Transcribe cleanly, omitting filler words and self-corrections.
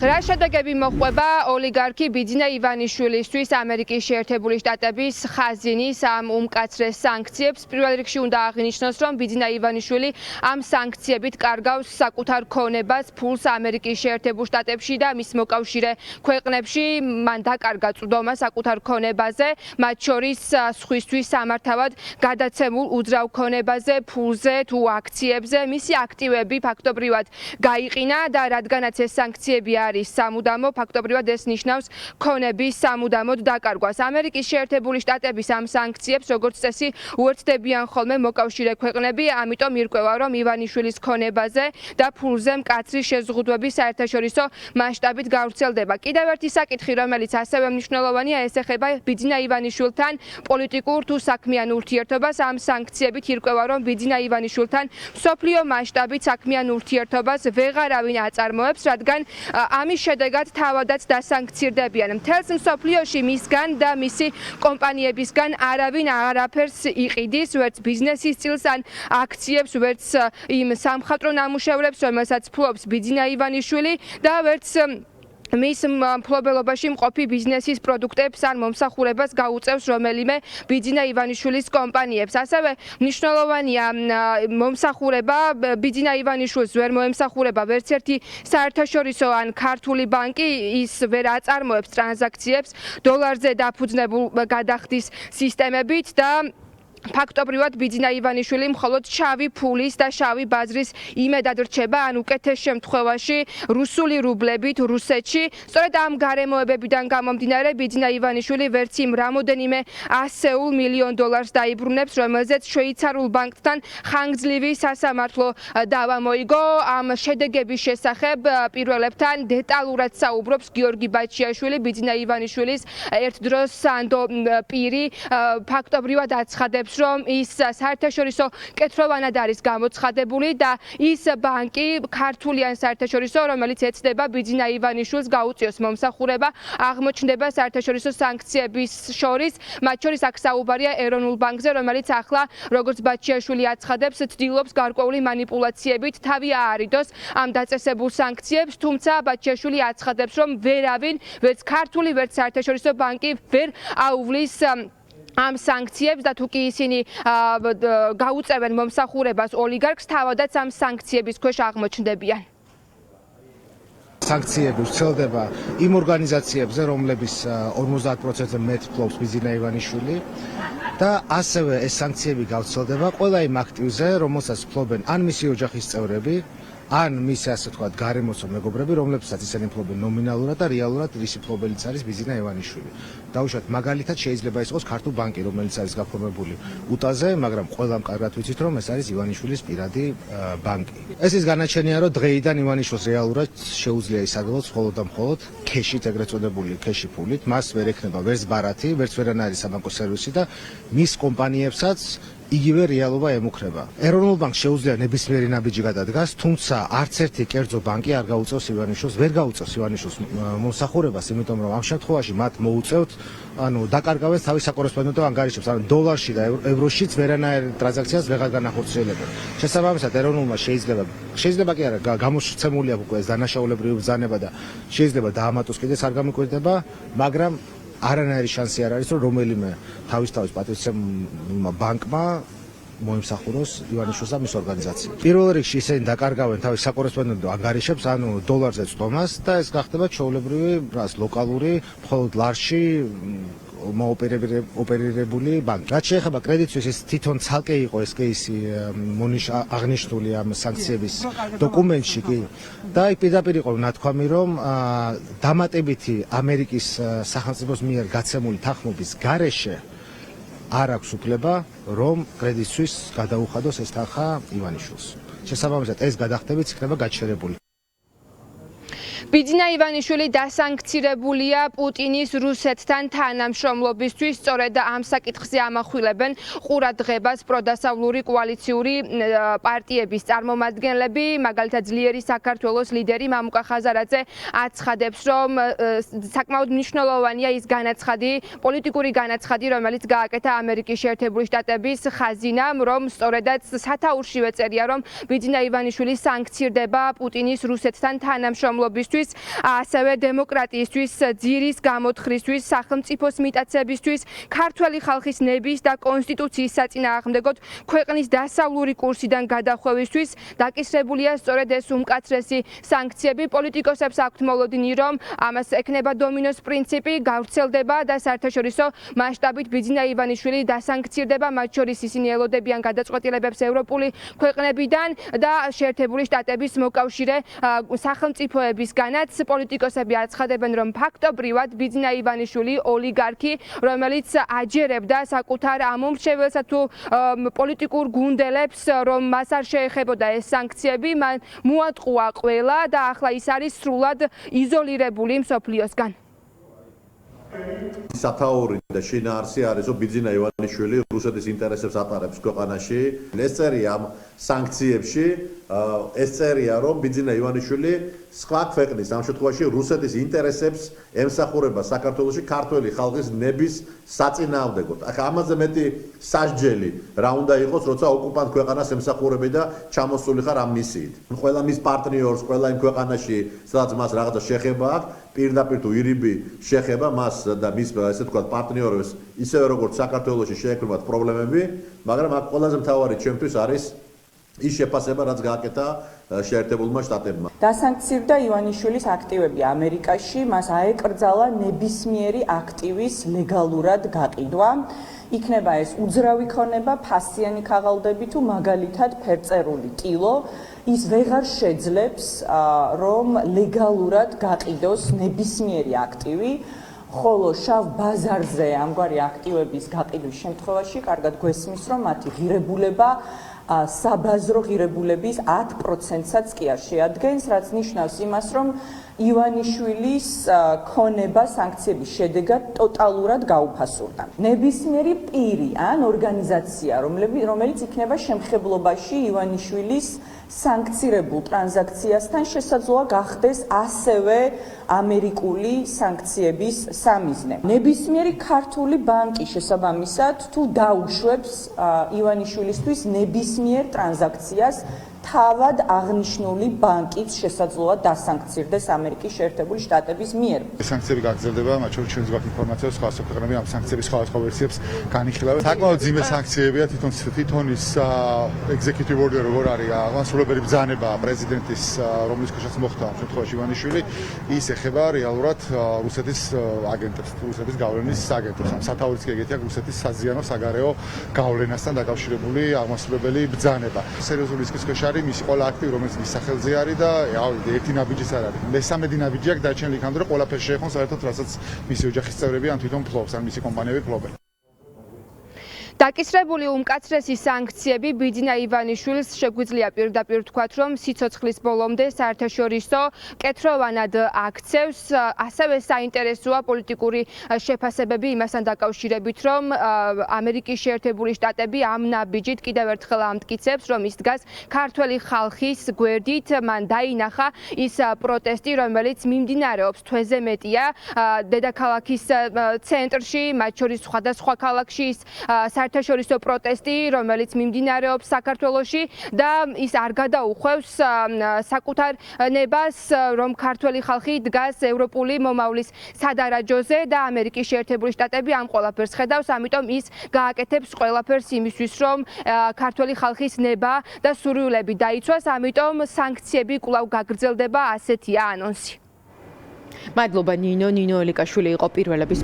რა შედეგები მოხვდება ოლიგარქი ბიძინა ივანიშვილისთვის ამერიკის შეერთებული შტატების ხაზინის ამ უმკაცრეს სანქციებს. პირველ რიგში უნდა აღინიშნოს, რომ ბიძინა ივანიშვილი ამ სანქციებით კარგავს საკუთარ ქონებას, ფულს ამერიკის შეერთებულ შტატებში და მის მოკავშირე ქვეყნებში. მან დაკარგა წვდომა საკუთარ ქონებაზე, მათ შორის სხვისთვის სამართავად გადაცემულ უძრავ ქონებაზე, ფულზე თუ აქციებზე. მისი აქტივები ფაქტობრივად გაიყინა და რადგანაც ეს სანქციები არის სამუდამო, ფაქტობრივად ეს ნიშნავს ქონების სამუდამოდ დაკარგვას. ამერიკის შეერთებული შტატების ამ სანქციებს, როგორც წესი, უერთდებიან ხოლმე მოკავშირე ქვეყნები, ამიტომ ირკვევა, რომ ივანიშვილის ქონებაზე და ფულზე მკაცრი შეზღუდვები საერთაშორისო მასშტაბით გავრცელდება. კიდევ ერთი საკითხი, რომელიც ასევე მნიშვნელოვანია, ეს ეხება ბიძინა ივანიშვილთან პოლიტიკურ თუ საქმიან ურთიერთობას. ამ სანქციებით ირკვევა, რომ ბიძინა ივანიშვილთან მსოფლიო მასშტაბით საქმიან ურთიერთობას ვეღარავინ აწარმოებს, რადგან ამის შედეგად თავადაც დასანქცირდებიან. მთელს მსოფლიოში მისგან და მისი კომპანიებისგან არავინ არაფერს იყიდის, ვერც ბიზნესის წილს ან აქციებს, ვერც იმ სამხატვრო ნამუშევრებს, რომელსაც ფლობს ბიძინა ივანიშვილი და ვერც მის მფლობელობაში მყოფი ბიზნესის პროდუქტებს ან მომსახურებას გაუწევს რომელიმე ბიძინა ივანიშვილის კომპანიებს. ასევე მნიშვნელოვანია მომსახურება ბიძინა ივანიშვილს ვერ მოემსახურება ვერც ერთი საერთაშორისო ან ქართული ბანკი, ის ვერ აწარმოებს ტრანზაქციებს დოლარზე დაფუძნებულ გადახდის სისტემებით და ფაქტობრივად ბიძინა ივანიშვილი მხოლოდ შავი ფულის და შავი ბაზრის იმედად რჩება, ან უკეთეს შემთხვევაში რუსული რუბლებით რუსეთში. სწორედ ამ გარემოებებიდან გამომდინარე, ბიძინა ივანიშვილი ვერც იმ რამოდენიმე 100 მილიონ დოლარს დაიბრუნებს, რომელზეც შვეიცარიულ ბანკთან ხანგრძლივი სასამართლო დავა მოიგო. ამ შედეგების შესახებ პირველებთან დეტალურად საუბრობს გიორგი ბაჩიაშვილი, ბიძინა ივანიშვილის ერთდროს სანდო პირი. ფაქტობრივად აცხადებს, რომ ის საერთაშორისო კეთროვანად არის გამოცხადებული და ის ბანკი ქართული ან საერთაშორისო, რომელიც ეცდება ბიძინა ივანიშვილს გაუწიოს მომსახურება, აღმოჩნდება საერთაშორისო სანქციების შორის, მათ შორის აქ საუბარია ეროვნულ ბანკზე, რომელიც ახლა, როგორც ბაჩიაშვილი აცხადებს, ცდილობს გარკვეული манипуляციებით თავი აარიდოს ამ დაწესებულ სანქციებს, თუმცა ბაჩიაშვილი აცხადებს, რომ ვერავინ, ვერც ქართული, ვერც საერთაშორისო ბანკი ვერ აუვლის ამ სანქციებს და თუ კი ისინი გაუწევენ მომსახურებას ოლიგარქს, თავადაც ამ სანქციების ქვეშ აღმოჩნდებიან. სანქციები ვრცელდება იმ ორგანიზაციებზე, რომლების 50%-ზე მეტ ფლობს ბიძინა ივანიშვილი და ასევე ეს სანქციები გავრცელდება ყველა იმ აქტივზე, რომელსაც ფლობენ ან მისი ოჯახის წევრები, ან მისი ასე ვთქვათ გარემოცო მეგობრები, რომლებსაც ისინი ფლობენ ნომინალურად და რეალურად რისი ფლობელიც არის ბიძინა ივანიშვილი. დაუშვათ მაგალითად შეიძლება იყოს ქართულ ბანკი, რომელიც არის გაფორმებული უტაზე, მაგრამ ყველამ კარგად ვიცით, რომ ეს არის ივანიშვილის პირადი ბანკი. ეს ის განაჩენია, რომ დღეიდან ივანიშვილს რეალურად შეუძლია ისაგროს მხოლოდ და მხოლოდ ქეშით, ეგრეთ წოდებული ქეში ფულით, მას ვერ ექნება ვერც ბარათი, ვერც ვერანაირი საბანკო სერვისი და მის კომპანიებსაც იგივე რეალობა ემუქრება. ეროვნულ ბანკს შეუძლია ნებისმიერი ნაბიჯი გადადგას, თუმცა არც ერთი კერძო ბანკი არ გაუწევს ივანიშვილს, ვერ გაუწევს ივანიშვილს მომსახურებას, იმიტომ რომ ამ შემთხვევაში მათ მოუწევთ, ანუ დაკარგავენ თავის საკორესპონდენტო ანგარიშებს, ანუ დოლარში და ევროშიც ვერანაირ ტრანზაქციას ვეღარ განახორციელებენ. შესაბამისად, ეროვნულმა შეიძლება კი არა, გამოსცემული აქვს უკვე ეს დანაშაულებრივი ბრძანება და შეიძლება დაამატოს კიდეც არ გამოკვირდება, მაგრამ არანაირი შანსი არ არის, რომ რომელიმე თავის პატრიოტულმა ბანკმა მოიმსახუროს ივანიშვილს და მის ორგანიზაციას. პირველ რიგში ისინი დაკარგავენ თავის საკორესპონდენტო ანგარიშებს, ანუ დოლარზე წვდომას და ეს გახდება ჩვეულებრივი ლოკალური, მხოლოდ ლარში ოპერირებული ბანკი. რაც შეეხება კრედიტ სუისს, ეს თვითონ ცალკე იყო ეს კეისი აღნიშნული ამ სანქციების დოკუმენტში კი და იქ პირდაპირ იყო ნათქვამი, რომ დამატებითი ამერიკის სახელმწიფოს მიერ გაცემული თანხმობის გარეშე არ აქვს უფლება, რომ კრედიტ სუისს გადაუხადოს ეს თანხა ივანიშვილს. შესაბამისად, ეს გადახდებით იქნება გაჩერებული. ბიძინა ივანიშვილი დასანქცირებულია პუტინის რუსეთთან თანამშრომლობისთვის, სწორედ ამ საკითხზე ამახვილებენ ყურადღებას პროდასავლური კოალიციური პარტიების წარმომადგენლები, მაგალითად ძლიერი საქართველოს ლიდერი მამუკა ხაზარაძე აცხადებს, რომ საკმაოდ მნიშვნელოვანია ის განაცხადი, პოლიტიკური განაცხადი, რომელიც გააკეთა ამერიკის შეერთებული შტატების ხაზინამ, რომ სწორედაც სათაურშივე წერია, რომ ბიძინა ივანიშვილი სანქცირდება პუტინის რუსეთთან თანამშრომლობისთვის. გაუქმებისთვის, ასევე დემოკრატიისთვის, ძირის გამოთხრისთვის, სახელმწიფოს მიტაცებისთვის, ქართველი ხალხის ნების და კონსტიტუციის საწინააღმდეგოდ ქვეყნის დასავლური კურსიდან გადახვევისთვის დაკისრებულია სწორედ ეს უმკაცრესი სანქციები. პოლიტიკოსებს აქვთ მოლოდინი, რომ ამას ექნება დომინოს პრინციპი, გავრცელდება და საერთაშორისო მასშტაბით ბიძინა ივანიშვილი დასანქცირდება, მათ შორის ისინი ელოდებიან გადაწყვეტილებებს ევროპული ქვეყნებიდან და შეერთებული შტატების მოკავშირე სახელმწიფოებისგანაც. პოლიტიკოსები აცხადებენ, რომ ფაქტობრივად ბიძინა ივანიშვილი ოლიგარქი, რომელიც აჯერებდა საკუთარ ამომრჩეველსა თუ პოლიტიკურ გუნდელებს, რომ მას არ შეეხებოდა ეს სანქციები, მან მოატყუა ყველა და ახლა ის არის სრულად იზოლირებული მსოფლიოსგან. სათაური და შინაარსი არის, რომ ბიძინა ივანიშვილი რუსეთის ინტერესებს ატარებს ქვეყანაში. ეს წერია ამ სანქციებში, ეს წერია, რომ ბიძინა ივანიშვილი სხვა ქვეყნის, ამ შემთხვევაში რუსეთის ინტერესებს ემსახურება საქართველოში ქართველი ხალხის ნების საწინააღმდეგოდ. ახლა ამაზე მეტი სასჯელი რა უნდა იყოს, როცა ოკუპანტ ქვეყანას ემსახურები და ჩამოსული ხარ ამ მისიით. ყველა მის პარტნიორს, ყველა იმ ქვეყანაში, სადაც მას რაღაცა შეხება აქვს, პირდაპირ თუ ირიბი შეხება მას და მის ესე თქვა პარტნიორებს, ისევე როგორც საქართველოში შეექმნათ პრობლემები, მაგრამ აქ ყველაზე მთავარი ჩემთვის არის ის შეფასება, რაც გააკეთა შეერთებულმა შტატებმა. დასანქცირდა ივანიშვილის აქტივები ამერიკაში, მას აეკრძალა ნებისმიერი აქტივის ლეგალურად გაყიდვა. იქნება ეს უძრავი ქონება, ფასიანი ქაღალდები თუ მაგალითად ფერწერული ტილო. ის ვეღარ შეძლებს, რომ ლეგალურად გაყიდოს ნებისმიერი აქტივი, ხოლო შავ ბაზარზე ამგვარი აქტივების გაყიდვის შემთხვევაში კარგად გვესმის, რომ მათი ღირებულება საბაზრო ღირებულების 10%-საც კი არ შეადგენს, რაც ნიშნავს იმას, რომ ივანიშვილის ქონება სანქციების შედეგად ტოტალურად გაუფასურდა. ნებისმიერი პირი ან ორგანიზაცია, რომელიც იქნება შემხებლობაში ივანიშვილის სანქცირებულ ტრანზაქციასთან, შესაძლოა გახდეს ასევე ამერიკული სანქციების სამიზნე. ნებისმიერი ქართული ბანკი შესაბამისად თუ დაუშვებს ივანიშვილისთვის ნებისმიერ ტრანზაქციას, თავად აღნიშნული ბანკიც შესაძლოა დასანქცირდეს ამერიკის შეერთებული შტატების მიერ. სანქციები გაგრძელდება, მათ შორის ჩვენს გვაქვს ინფორმაცია, სხვა ქვეყნები ამ სანქციების სხვადასხვა ვერსიებს განიხილავენ. საკმაოდ ძიმე სანქციებია, თვითონ ის executive order როგორ არის, აღმასრულებელი ბრძანება პრეზიდენტის, რომლის ქვეშაც მოხდა ამ შემთხვევაში ივანიშვილი, ის ეხება რეალურად რუსეთის აგენტებს, რუსეთის გავლენის აგენტებს. ამ სათაურიც კი ეგეთი აქვს, რუსეთის საზიანო საგარეო გავლენასთან დაკავშირებული აღმასრულებელი ბრძანება. სერიოზული რისკის ქვეშ არის მისი ყველა აქტივი, რომელიც მის სახელზე არის და ერთი ნაბიჯიც არ არის. მესამედი ნაბიჯი აქვს დარჩენილი იქამდე, რომ ყველაფერს შეეხონ საერთოდ, რასაც მისი ოჯახის წევრები ან თვითონ ფლობს, ან მისი კომპანიები ფლობენ. დაკისრებული უმკაცრესი სანქციები ბიძინა ივანიშვილს შეგვიძლია პირდაპირ ვთქვათ, რომ სიცოცხლის ბოლომდე საერთაშორისო კეთროვანად აქცევს. ასევე საინტერესოა პოლიტიკური შეფასებები იმასთან დაკავშირებით, რომ ამერიკის შეერთებული შტატები ამ ნაბიჯით კიდევ ერთხელ ამტკიცებს, რომ ის დგას ქართველი ხალხის გვერდით. მან დაინახა ის პროტესტი, რომელიც მიმდინარეობს თვეზე მეტია დედაქალაქის ცენტრში, მათ შორის სხვადასხვა ქალაქში ის საერთაშორისო პროტესტი, რომელიც მიმდინარეობს საქართველოში და ის არ გადაუხვევს საკუთარ ნებას, რომ ქართველი ხალხი დგას ევროპული მომავლის სადარაჯოზე და ამერიკის შეერთებული შტატები ამ ყველაფერს ხედავს, ამიტომ ის გააკეთებს ყველაფერს იმისთვის, რომ ქართველი ხალხის ნება და სურვილები დაიცვას, ამიტომ სანქციები კვლავ გაგრძელდება, ასეთია ანონსი. მადლობა ნინო ელიკაშვილი იყო პირველების